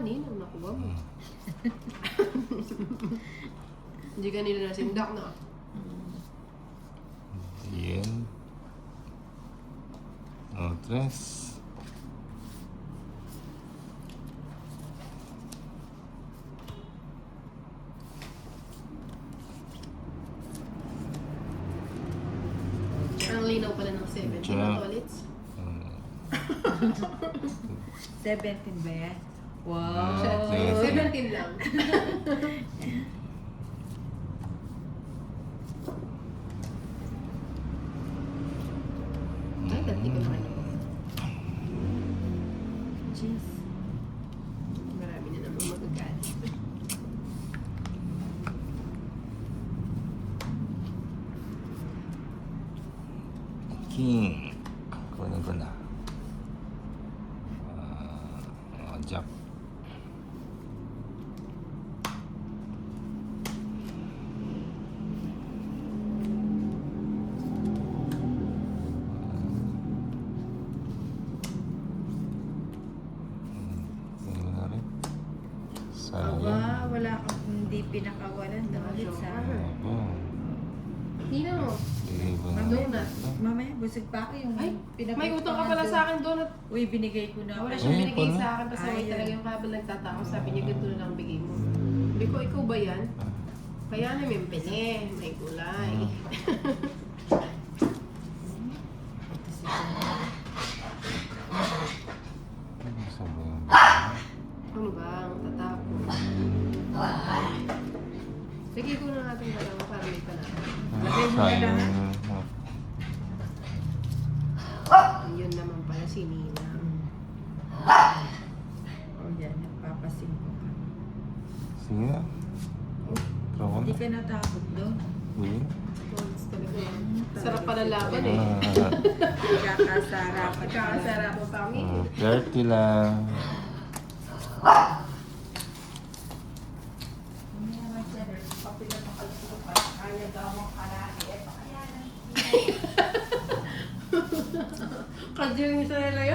kanina, nakuha mo. Hindi ka nila nasindak na. Bien. Otras. Ang linaw pala ng 17 Jack. ulit. 17 ba yan? Wow! Yes. 17 lang. Ay, dati ko naman yun. Jeez. Marami na naman magagalit. King. Kunin ko na. Jack. Tingnan na rin. Sayang. Aba, wala kang hindi pinakawalan na ulit sa... Opo. Hindi na mo. Bigay ba na? Donut. Mamaya, busog pa ako yung Ay, may utang ka pala sa akin, donut. Uy, binigay ko na. Wala Ay, siyang binigay pala. sa akin kasi may Ayun. talaga yung kabal nagtatako. Sabi niya, ganito na lang bigay mo. Sabi ko, ikaw ba yan? Kaya namin pene, may gulay. Ano sabi yung Ano ba, ang tatako. Sige ko na natin dalawa para may pala. Lagay mo na sayang. Yun naman pala si Nina. O yan, nagpapasing ko ka. Sige na. Throw ko Hindi na. ka natakot doon. Sige. Tolls talaga yan. Sarap pala laban eh. Kakasarapan. Kakasarap mo pa kami. 30 lang. Kadyo yung isa nila yun?